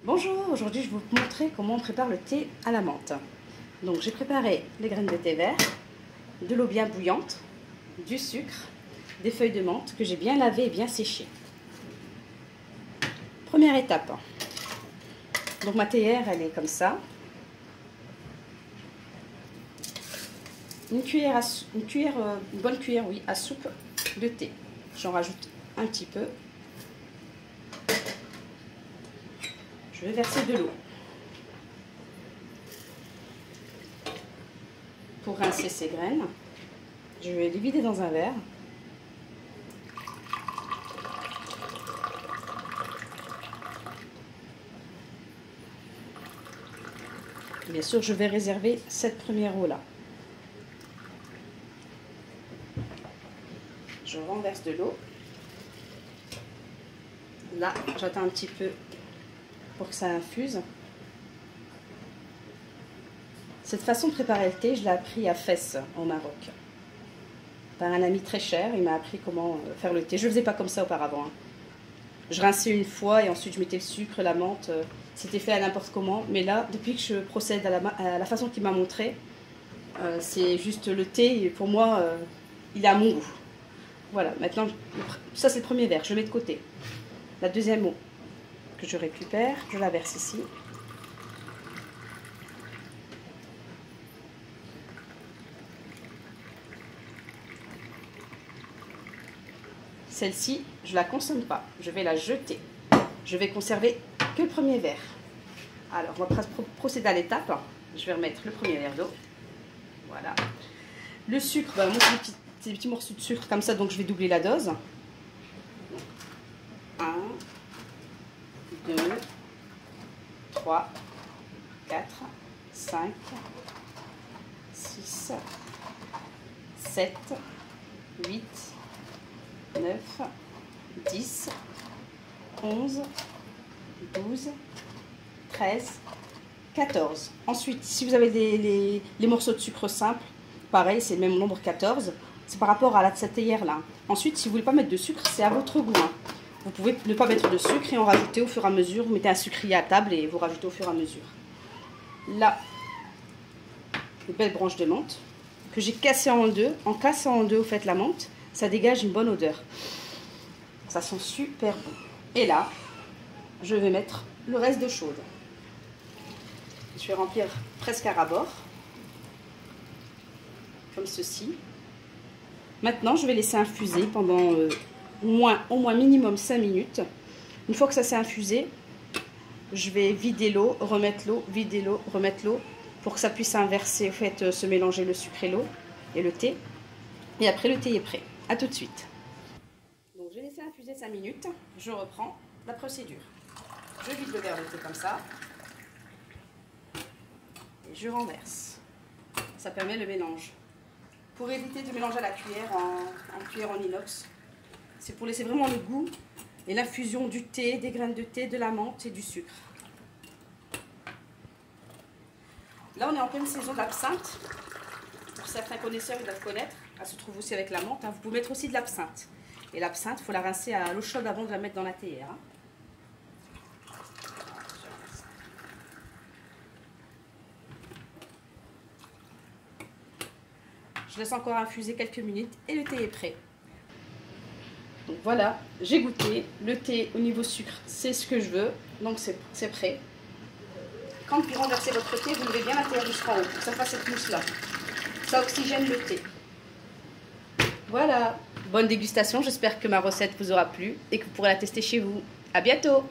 Bonjour, aujourd'hui je vais vous montrer comment on prépare le thé à la menthe. Donc j'ai préparé les graines de thé vert, de l'eau bien bouillante, du sucre, des feuilles de menthe que j'ai bien lavées et bien séchées. Première étape. Donc ma théière elle est comme ça. Une bonne cuillère oui, à soupe de thé. J'en rajoute un petit peu. Je vais verser de l'eau pour rincer ces graines. Je vais les vider dans un verre. Bien sûr, je vais réserver cette première eau-là. Je renverse de l'eau. Là, j'attends un petit peu pour que ça infuse. Cette façon de préparer le thé, je l'ai appris à Fès, au Maroc. Par un ami très cher, il m'a appris comment faire le thé. Je ne faisais pas comme ça auparavant. Je rinçais une fois et ensuite je mettais le sucre, la menthe. C'était fait à n'importe comment. Mais là, depuis que je procède à la façon qu'il m'a montré, c'est juste le thé. Pour moi, il est à mon goût. Voilà, maintenant, ça c'est le premier verre. Je le mets de côté. La deuxième eau que je récupère, je la verse ici. Celle-ci, je ne la consomme pas, je vais la jeter. Je vais conserver que le premier verre. Alors, on va procéder à l'étape. Je vais remettre le premier verre d'eau. Voilà. Le sucre, moi c'est des petits morceaux de sucre comme ça, donc je vais doubler la dose. 1, 2, 3, 4, 5, 6, 7, 8, 9, 10, 11, 12, 13, 14. Ensuite, si vous avez les morceaux de sucre simple, pareil, c'est le même nombre 14. C'est par rapport à cette théière-là. Ensuite, si vous ne voulez pas mettre de sucre, c'est à votre goût. Vous pouvez ne pas mettre de sucre et en rajouter au fur et à mesure. Vous mettez un sucrier à table et vous rajoutez au fur et à mesure. Là, une belle branche de menthe que j'ai cassée en deux. En cassant en deux, vous faites la menthe, ça dégage une bonne odeur. Ça sent super bon. Et là, je vais mettre le reste de chaude. Je vais remplir presque à ras-bord, comme ceci. Maintenant, je vais laisser infuser pendant au moins minimum 5 minutes. Une fois que ça s'est infusé, je vais vider l'eau, remettre l'eau, vider l'eau, remettre l'eau, pour que ça puisse inverser, en fait, se mélanger le sucre et l'eau et le thé. Et après, le thé est prêt. A tout de suite. Donc, je vais laisser infuser 5 minutes. Je reprends la procédure. Je vide le verre de thé comme ça. Et je renverse. Ça permet le mélange. Pour éviter de mélanger à la cuillère en cuillère en inox. C'est pour laisser vraiment le goût et l'infusion du thé, des graines de thé, de la menthe et du sucre. Là, on est en pleine saison de l'absinthe. Pour certains connaisseurs, ils doivent connaître. Elle se trouve aussi avec la menthe. Vous pouvez mettre aussi de l'absinthe. Et l'absinthe, il faut la rincer à l'eau chaude avant de la mettre dans la théière. Je laisse encore infuser quelques minutes et le thé est prêt. Donc voilà, j'ai goûté. Le thé au niveau sucre, c'est ce que je veux. Donc c'est prêt. Quand vous renversez votre thé, vous levez bien la théière jusqu'en haut pour que ça fasse cette mousse-là. Ça oxygène le thé. Voilà, bonne dégustation. J'espère que ma recette vous aura plu et que vous pourrez la tester chez vous. À bientôt!